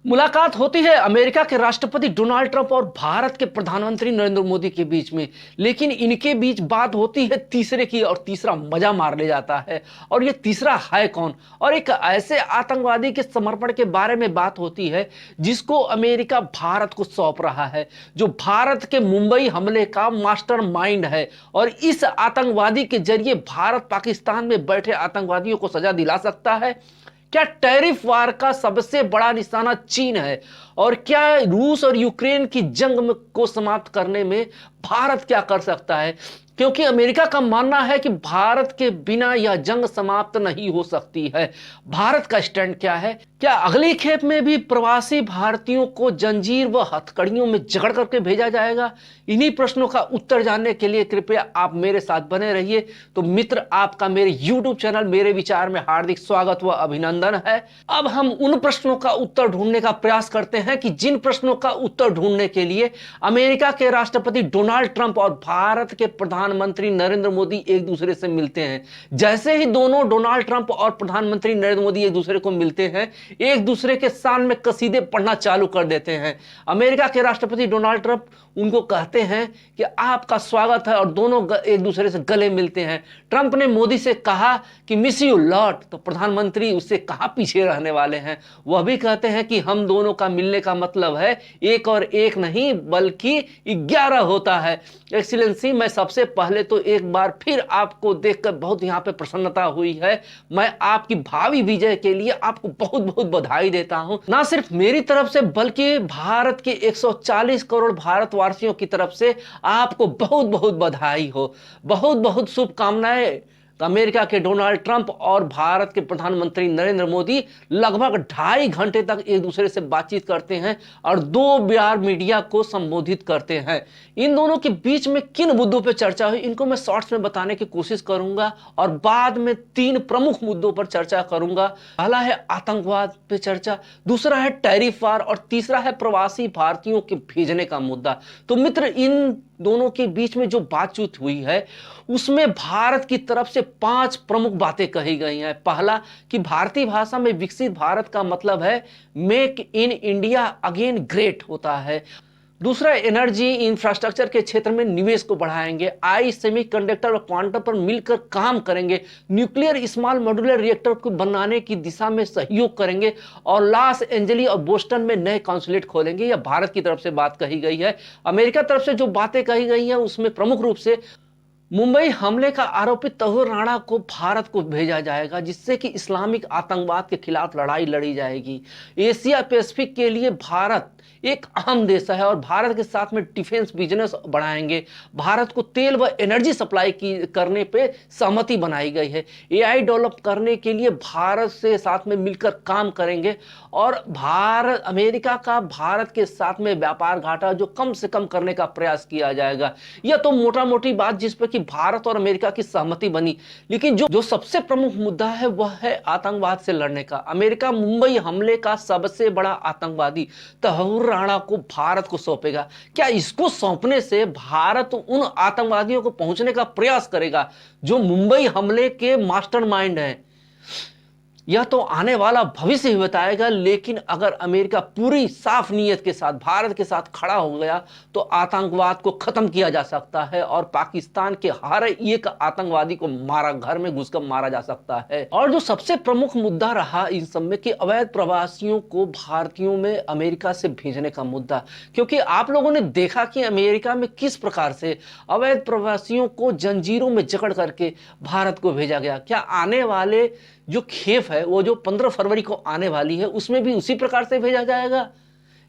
मुलाकात होती है अमेरिका के राष्ट्रपति डोनाल्ड ट्रंप और भारत के प्रधानमंत्री नरेंद्र मोदी के बीच में। लेकिन इनके बीच बात होती है तीसरे की और तीसरा मजा मार ले जाता है। और ये तीसरा है कौन? और एक ऐसे आतंकवादी के समर्पण के बारे में बात होती है जिसको अमेरिका भारत को सौंप रहा है, जो भारत के मुंबई हमले का मास्टरमाइंड है। और इस आतंकवादी के जरिए भारत पाकिस्तान में बैठे आतंकवादियों को सजा दिला सकता है। क्या टैरिफ वार का सबसे बड़ा निशाना चीन है? और क्या रूस और यूक्रेन की जंग को समाप्त करने में भारत क्या कर सकता है? क्योंकि अमेरिका का मानना है कि भारत के बिना यह जंग समाप्त नहीं हो सकती है। भारत का स्टैंड क्या है? क्या अगली खेप में भी प्रवासी भारतीयों को जंजीर व हथकड़ियों में जकड़ करके भेजा जाएगा? इन्हीं प्रश्नों का उत्तर जानने के लिए कृपया आप मेरे साथ बने रहिए। तो मित्र, आपका मेरे YouTube चैनल मेरे विचार में हार्दिक स्वागत व अभिनंदन है। अब हम उन प्रश्नों का उत्तर ढूंढने का प्रयास करते हैं कि जिन प्रश्नों का उत्तर ढूंढने के लिए अमेरिका के राष्ट्रपति डोनाल्ड ट्रंप और भारत के प्रधानमंत्री नरेंद्र मोदी एक दूसरे से मिलते हैं। जैसे ही दोनों डोनाल्ड ट्रंप और प्रधानमंत्री नरेंद्र मोदी एक दूसरे को मिलते हैं, एक दूसरे के शान में कसीदे पढ़ना चालू कर देते हैं। अमेरिका के राष्ट्रपति डोनाल्ड ट्रंप उनको कहते हैं कि आपका स्वागत है, और दोनों एक दूसरे से गले मिलते हैं। ट्रंप ने मोदी से कहा कि मिस यू लॉट, तो प्रधानमंत्री उससे कहां पीछे रहने वाले हैं। वह भी कहते हैं कि हम दोनों का मिलने का मतलब है एक और एक नहीं बल्कि 11 होता है। एक्सीलेंसी, मैं सबसे पहले तो एक बार फिर आपको देखकर बहुत यहां पे प्रसन्नता हुई है। मैं आपकी भावी विजय के लिए आपको बहुत बहुत बधाई देता हूं, ना सिर्फ मेरी तरफ से बल्कि भारत के 140 करोड़ भारतवासियों की तरफ से आपको बहुत बहुत बधाई हो। बहुत बहुत शुभकामनाएं। अमेरिका के डोनाल्ड ट्रंप और भारत के प्रधानमंत्री नरेंद्र मोदी लगभग 2.5 घंटे तक एक दूसरे से बातचीत करते हैं और 2 बार मीडिया को संबोधित करते हैं। इन दोनों के बीच में किन मुद्दों पर चर्चा हुई, इनको मैं शॉर्ट्स में बताने की कोशिश करूंगा और बाद में 3 प्रमुख मुद्दों पर चर्चा करूंगा। पहला है आतंकवाद पे चर्चा, दूसरा है टैरिफ वार और तीसरा है प्रवासी भारतीयों के भेजने का मुद्दा। तो मित्र, इन दोनों के बीच में जो बातचीत हुई है उसमें भारत की तरफ से 5 प्रमुख बातें कही गई हैं। पहला, कि भारतीय भाषा में विकसित भारत का मतलब है make in India again great होता है। दूसरा, एनर्जी इंफ्रास्ट्रक्चर के क्षेत्र में निवेश को बढ़ाएंगे, आई सेमीकंडक्टर और क्वांटम पर मिलकर काम करेंगे, न्यूक्लियर स्मॉल मॉड्यूलर रिएक्टर को बनाने की दिशा में सहयोग करेंगे और लॉस एंजलिस और बोस्टन में नए कॉन्सुलेट खोलेंगे। यह भारत की तरफ से बात कही गई है। अमेरिका तरफ से जो बातें कही गई हैं उसमें प्रमुख रूप से मुंबई हमले का आरोपित तहूर राणा को भारत को भेजा जाएगा, जिससे कि इस्लामिक आतंकवाद के खिलाफ लड़ाई लड़ी जाएगी। एशिया पैसिफिक के लिए भारत एक अहम देश है और भारत के साथ में डिफेंस बिजनेस बढ़ाएंगे। भारत को तेल व एनर्जी सप्लाई करने पे सहमति बनाई गई है। एआई डेवलप करने के लिए भारत से साथ में मिलकर काम करेंगे और अमेरिका का भारत के साथ में व्यापार घाटा जो कम से कम करने का प्रयास किया जाएगा। यह तो मोटा मोटी बात जिस पर कि भारत और अमेरिका की सहमति बनी। लेकिन जो सबसे प्रमुख मुद्दा है वह है आतंकवाद से लड़ने का। अमेरिका मुंबई हमले का सबसे बड़ा आतंकवादी तहूर राणा को भारत को सौंपेगा। क्या इसको सौंपने से भारत उन आतंकवादियों को पहुंचने का प्रयास करेगा जो मुंबई हमले के मास्टरमाइंड हैं? यह तो आने वाला भविष्य ही बताएगा। लेकिन अगर अमेरिका पूरी साफ नीयत के साथ भारत के साथ खड़ा हो गया तो आतंकवाद को खत्म किया जा सकता है और पाकिस्तान के हर एक आतंकवादी को घर में घुसकर मारा जा सकता है। और जो सबसे प्रमुख मुद्दा रहा इन सब में कि अवैध प्रवासियों को भारतीयों में अमेरिका से भेजने का मुद्दा, क्योंकि आप लोगों ने देखा कि अमेरिका में किस प्रकार से अवैध प्रवासियों को जंजीरों में जकड़ करके भारत को भेजा गया। क्या आने वाले जो खेप है वो जो 15 फरवरी को आने वाली है उसमें भी उसी प्रकार से भेजा जाएगा?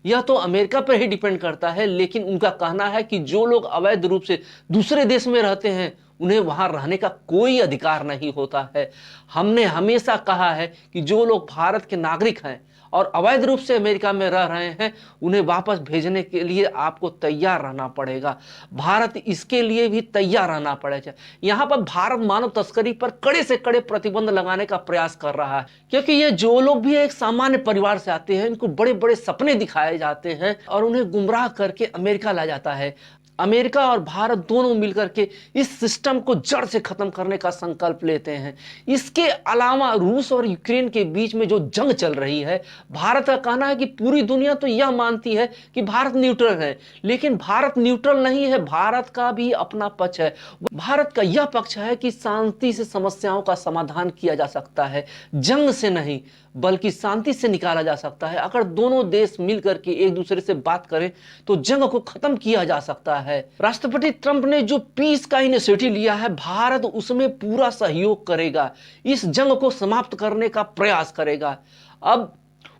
यह तो अमेरिका पर ही डिपेंड करता है। लेकिन उनका कहना है कि जो लोग अवैध रूप से दूसरे देश में रहते हैं उन्हें वहां रहने का कोई अधिकार नहीं होता है। हमने हमेशा कहा है कि जो लोग भारत के नागरिक हैं और अवैध रूप से अमेरिका में रह रहे हैं उन्हें वापस भेजने के लिए आपको तैयार रहना पड़ेगा। भारत इसके लिए भी तैयार रहना पड़ेगा। यहां पर भारत मानव तस्करी पर कड़े से कड़े प्रतिबंध लगाने का प्रयास कर रहा है, क्योंकि ये जो लोग भी एक सामान्य परिवार से आते हैं इनको बड़े बड़े सपने दिखाए जाते हैं और उन्हें गुमराह करके अमेरिका ला जाता है। अमेरिका और भारत दोनों मिलकर के इस सिस्टम को जड़ से खत्म करने का संकल्प लेते हैं। इसके अलावा रूस और यूक्रेन के बीच में जो जंग चल रही है, भारत का कहना है कि पूरी दुनिया तो यह मानती है कि भारत न्यूट्रल है, लेकिन भारत न्यूट्रल नहीं है, भारत का भी अपना पक्ष है। भारत का यह पक्ष है कि शांति से समस्याओं का समाधान किया जा सकता है, जंग से नहीं बल्कि शांति से निकाला जा सकता है। अगर दोनों देश मिलकर के एक दूसरे से बात करें तो जंग को खत्म किया जा सकता है। राष्ट्रपति ट्रंप ने जो पीस का इनिशिएटिव लिया है, भारत उसमें पूरा सहयोग करेगा, इस जंग को समाप्त करने का प्रयास करेगा। अब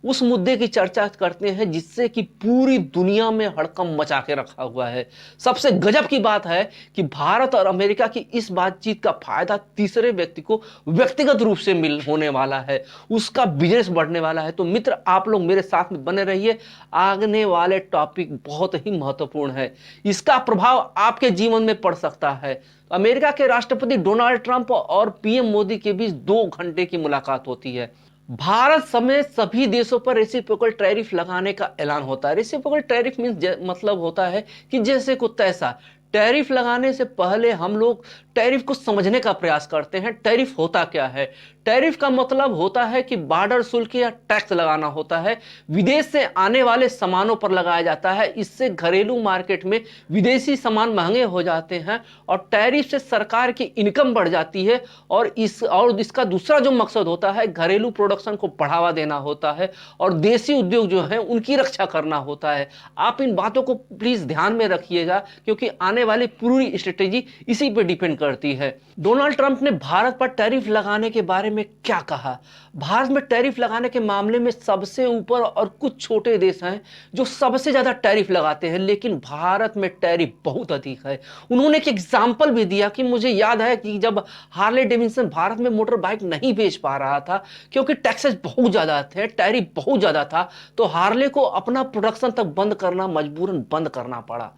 उस मुद्दे की चर्चा करते हैं जिससे कि पूरी दुनिया में हड़कंप मचा के रखा हुआ है। सबसे गजब की बात है कि भारत और अमेरिका की इस बातचीत का फायदा तीसरे व्यक्ति को व्यक्तिगत रूप से मिल होने वाला है, उसका बिजनेस बढ़ने वाला है। तो मित्र, आप लोग मेरे साथ में बने रहिए, आगने वाले टॉपिक बहुत ही महत्वपूर्ण है, इसका प्रभाव आपके जीवन में पड़ सकता है। अमेरिका के राष्ट्रपति डोनाल्ड ट्रंप और पीएम मोदी के बीच 2 घंटे की मुलाकात होती है। भारत समेत सभी देशों पर रेसिप्रोकल टैरिफ लगाने का ऐलान होता है। रेसिप्रोकल टैरिफ मींस मतलब होता है कि जैसे को तैसा। टैरिफ लगाने से पहले हम लोग टैरिफ को समझने का प्रयास करते हैं। टैरिफ होता क्या है? टैरिफ का मतलब होता है कि बॉर्डर शुल्क या टैक्स लगाना होता है, विदेश से आने वाले सामानों पर लगाया जाता है। इससे घरेलू मार्केट में विदेशी सामान महंगे हो जाते हैं और टैरिफ से सरकार की इनकम बढ़ जाती है। और इसका दूसरा जो मकसद होता है, घरेलू प्रोडक्शन को बढ़ावा देना होता है और देसी उद्योग जो है उनकी रक्षा करना होता है। आप इन बातों को प्लीज ध्यान में रखिएगा, क्योंकि आने वाली पूरी स्ट्रेटेजी इसी पर डिपेंड करती है। डोनाल्ड ट्रंप ने भारत पर टैरिफ लगाने के बारे में क्या कहा? भारत में टैरिफ लगाने के मामले में सबसे ऊपर और कुछ छोटे देश हैं जो सबसे ज्यादा टैरिफ लगाते हैं, लेकिन भारत में टैरिफ बहुत अधिक है। उन्होंने एक एग्जांपल भी दिया कि मुझे याद है कि जब हार्ले डेविडसन भारत में मोटर बाइक नहीं बेच पा रहा था क्योंकि टैक्सेस बहुत ज्यादा थे, टैरिफ बहुत ज्यादा था, तो हार्ले को अपना प्रोडक्शन तक बंद करना, मजबूरन बंद करना पड़ा।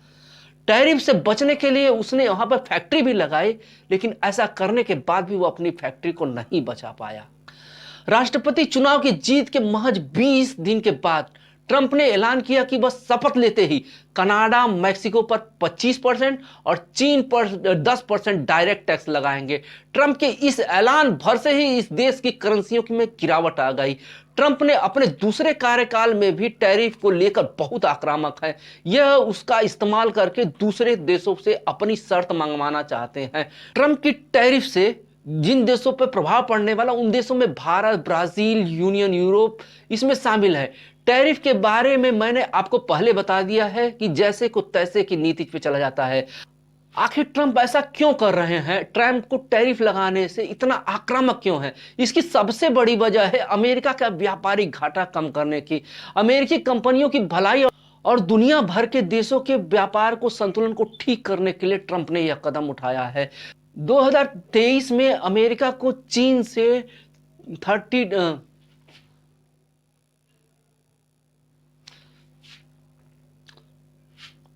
टैरिफ से बचने के लिए उसने वहां पर फैक्ट्री भी लगाई, लेकिन ऐसा करने के बाद भी वो अपनी फैक्ट्री को नहीं बचा पाया। राष्ट्रपति चुनाव की जीत के महज 20 दिन के बाद ट्रंप ने ऐलान किया कि बस शपथ लेते ही कनाडा, मैक्सिको पर 25% और चीन पर 10% डायरेक्ट टैक्स लगाएंगे। ट्रंप के इस ऐलान भर से ही इस देश की करेंसियों में गिरावट आ गई। ट्रंप ने अपने दूसरे कार्यकाल में भी टैरिफ को लेकर बहुत आक्रामक है। यह उसका इस्तेमाल करके दूसरे देशों से अपनी शर्त मंगवाना चाहते हैं। ट्रंप की टैरिफ से जिन देशों पर प्रभाव पड़ने वाला, उन देशों में भारत, ब्राजील, यूनियन यूरोप इसमें शामिल है। टैरिफ के बारे में मैंने आपको पहले बता दिया है कि जैसे को तैसे की नीति पे चला जाता है। आखिर ट्रंप ऐसा क्यों कर रहे हैं? ट्रंप को टैरिफ लगाने से इतना आक्रामक क्यों है? इसकी सबसे बड़ी वजह है अमेरिका का व्यापारिक घाटा कम करने की, अमेरिकी कंपनियों की भलाई और दुनिया भर के देशों के व्यापार को संतुलन को ठीक करने के लिए ट्रंप ने यह कदम उठाया है। 2023 में अमेरिका को चीन से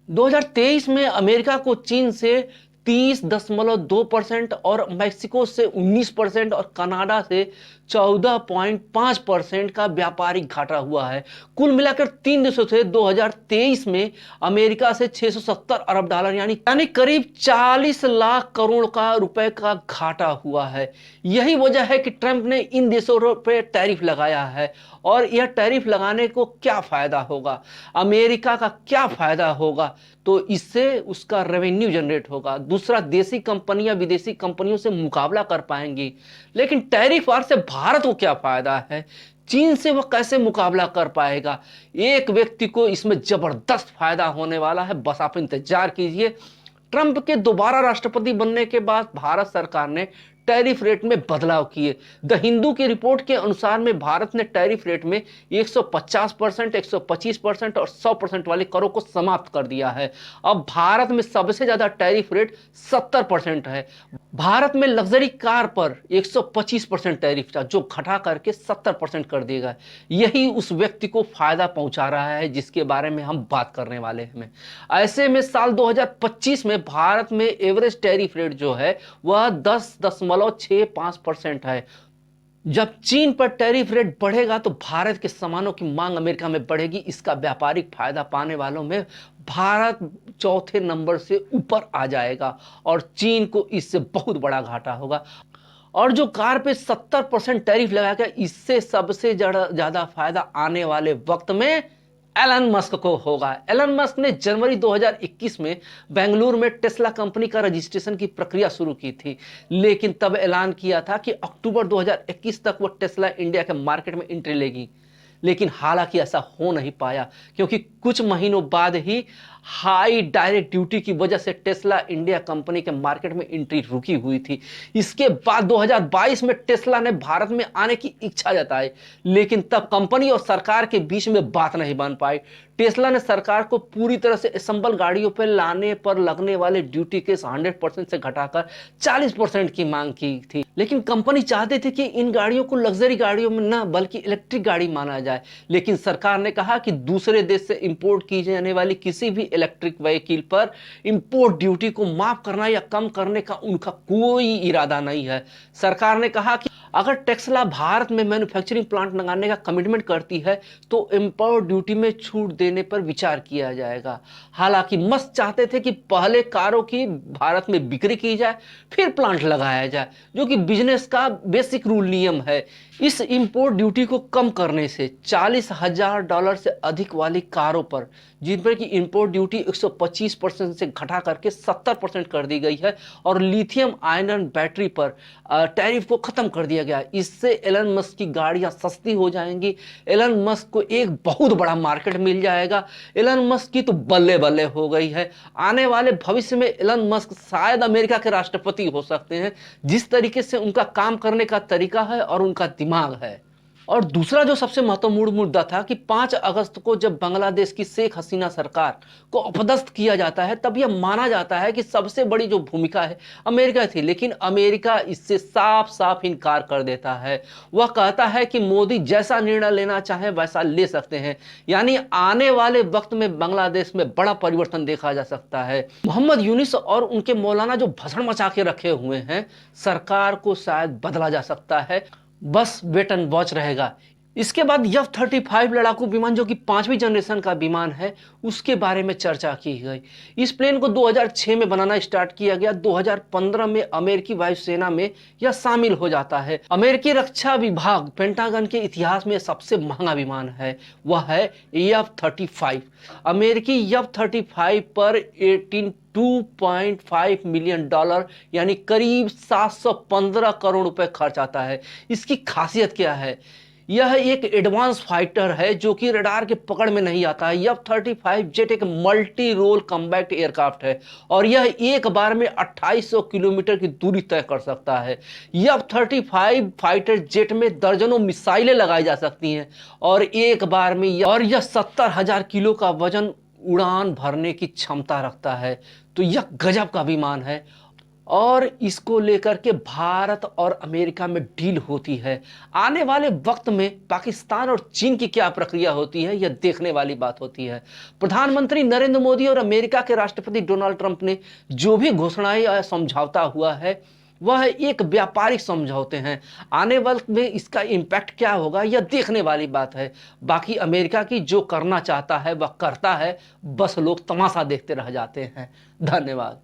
2023 में अमेरिका को चीन से 30.2% और मैक्सिको से 19% और कनाडा से 14.5% का व्यापारिक घाटा हुआ है। कुल मिलाकर 3 देशों से 2023 में अमेरिका से 670 अरब डॉलर यानी करीब 40 लाख करोड़ का रुपए का घाटा हुआ है। यही वजह है कि ट्रंप ने इन देशों पर टैरिफ लगाया है। और यह टैरिफ लगाने को क्या फायदा होगा? अमेरिका का क्या फायदा होगा? तो इससे उसका रेवेन्यू जनरेट होगा, दूसरा देसी कंपनियां विदेशी कंपनियों से मुकाबला कर पाएंगी। लेकिन टैरिफ वार से भारत को क्या फायदा है? चीन से वह कैसे मुकाबला कर पाएगा? एक व्यक्ति को इसमें जबरदस्त फायदा होने वाला है, बस आप इंतजार कीजिए। ट्रंप के दोबारा राष्ट्रपति बनने के बाद भारत सरकार ने टैरिफ रेट में बदलाव किए। द हिंदू की रिपोर्ट के अनुसार में भारत ने टैरिफ रेट में 150%, 125% और 100% वाले करों को समाप्त कर दिया है। अब भारत में सबसे ज्यादा टैरिफ रेट 70% है। भारत में लग्जरी कार पर 125% टैरिफ था, जो घटा करके 70% कर देगा। यही उस व्यक्ति को फायदा पहुंचा रहा है जिसके बारे में हम बात करने वाले हैं। ऐसे में साल 2025 में भारत में एवरेज टैरिफ रेट जो है वह 10.65% है। जब चीन पर टैरिफ रेट बढ़ेगा तो भारत के सामानों की मांग अमेरिका में बढ़ेगी। इसका व्यापारिक फायदा पाने वालों में भारत चौथे नंबर से ऊपर आ जाएगा और चीन को इससे बहुत बड़ा घाटा होगा। और जो कार पे 70% टैरिफ लगाया गया, इससे सबसे ज्यादा फायदा आने वाले वक्त में एलन मस्क को होगा। एलन मस्क ने जनवरी 2021 में बेंगलुरु में टेस्ला कंपनी का रजिस्ट्रेशन की प्रक्रिया शुरू की थी, लेकिन तब ऐलान किया था कि अक्टूबर 2021 तक वो टेस्ला इंडिया के मार्केट में एंट्री लेगी। लेकिन हालांकि ऐसा हो नहीं पाया, क्योंकि कुछ महीनों बाद ही हाई डायरेक्ट ड्यूटी की वजह से टेस्ला इंडिया कंपनी के मार्केट में एंट्री रुकी हुई थी। इसके बाद 2022 में टेस्ला ने भारत में आने की इच्छा जताई, लेकिन तब कंपनी और सरकार के बीच में बात नहीं बन पाई। टेस्ला ने सरकार को पूरी तरह से असेंबल गाड़ियों पर लाने पर लगने वाले ड्यूटी के 100% से घटाकर 40% की मांग की थी, लेकिन कंपनी चाहती थी कि इन गाड़ियों को लग्जरी गाड़ियों में न बल्कि इलेक्ट्रिक गाड़ी माना जाए। लेकिन सरकार ने कहा कि दूसरे देश से इंपोर्ट की जाने वाली किसी भी इलेक्ट्रिक व्हीकल पर इंपोर्ट ड्यूटी को माफ करना या कम करने का उनका कोई इरादा नहीं है। सरकार ने कहा कि अगर टेस्ला भारत में मैन्युफैक्चरिंग प्लांट लगाने का कमिटमेंट करती है तो इंपोर्ट ड्यूटी में छूट देने पर विचार किया जाएगा। हालांकि मस्क चाहते थे कि पहले कारों की भारत में बिक्री की जाए, फिर प्लांट लगाया जाए, जो कि बिजनेस का बेसिक रूल नियम है। इस इंपोर्ट ड्यूटी को कम करने से $40,000 से अधिक वाली कारों पर, जिन पर की इंपोर्ट ड्यूटी 125% से घटा करके 70% कर दी गई है, और लिथियम आयन बैटरी पर टैरिफ को खत्म कर दिया गया। इससे एलन मस्क की गाड़ियां सस्ती हो जाएंगी। एलन मस्क को एक बहुत बड़ा मार्केट मिल जाएगा। एलन मस्क की तो बल्ले बल्ले हो गई है। आने वाले भविष्य में एलन मस्क शायद अमेरिका के राष्ट्रपति हो सकते हैं, जिस तरीके से उनका काम करने का तरीका है और उनका दिमाग है। और दूसरा जो सबसे महत्वपूर्ण मुद्दा था कि 5 अगस्त को जब बांग्लादेश की शेख हसीना सरकार को अपदस्थ किया जाता है, तब यह माना जाता है कि सबसे बड़ी जो भूमिका है अमेरिका थी, लेकिन अमेरिका इससे साफ साफ इनकार कर देता है। वह कहता है कि मोदी जैसा निर्णय लेना चाहे वैसा ले सकते हैं, यानी आने वाले वक्त में बांग्लादेश में बड़ा परिवर्तन देखा जा सकता है। मोहम्मद यूनिस और उनके मौलाना जो भसड़ मचा के रखे हुए हैं, सरकार को शायद बदला जा सकता है, बस वेट एंड वॉच रहेगा। इसके बाद F-35 लड़ाकू विमान, जो कि 5वीं जनरेशन का विमान है, उसके बारे में चर्चा की गई। इस प्लेन को 2006 में बनाना स्टार्ट किया गया। 2015 में अमेरिकी वायुसेना में यह शामिल हो जाता है। अमेरिकी रक्षा विभाग पेंटागन के इतिहास में सबसे महंगा विमान है, वह है F-35। अमेरिकी F-35 पर 2.5 मिलियन डॉलर यानी करीब 715 करोड़ रुपए खर्च आता है। इसकी खासियत क्या है? यह एक एडवांस फाइटर है जो कि रडार के पकड़ में नहीं आता है। F-35 जेट एक मल्टी रोल कॉम्बैट एयरक्राफ्ट है और यह एक बार में 2800 किलोमीटर की दूरी तय कर सकता है। F-35 फाइटर जेट में दर्जनों मिसाइलें लगाई जा सकती हैं और एक बार में यह 70,000 किलो का वजन उड़ान भरने की क्षमता रखता है। तो यह गजब का विमान है और इसको लेकर के भारत और अमेरिका में डील होती है। आने वाले वक्त में पाकिस्तान और चीन की क्या प्रक्रिया होती है, यह देखने वाली बात होती है। प्रधानमंत्री नरेंद्र मोदी और अमेरिका के राष्ट्रपति डोनाल्ड ट्रंप ने जो भी घोषणाएं या समझौता हुआ है, वह एक व्यापारिक समझौते हैं। आने वक्त में इसका इम्पैक्ट क्या होगा, यह देखने वाली बात है। बाकी अमेरिका की जो करना चाहता है वह करता है, बस लोग तमाशा देखते रह जाते हैं। धन्यवाद।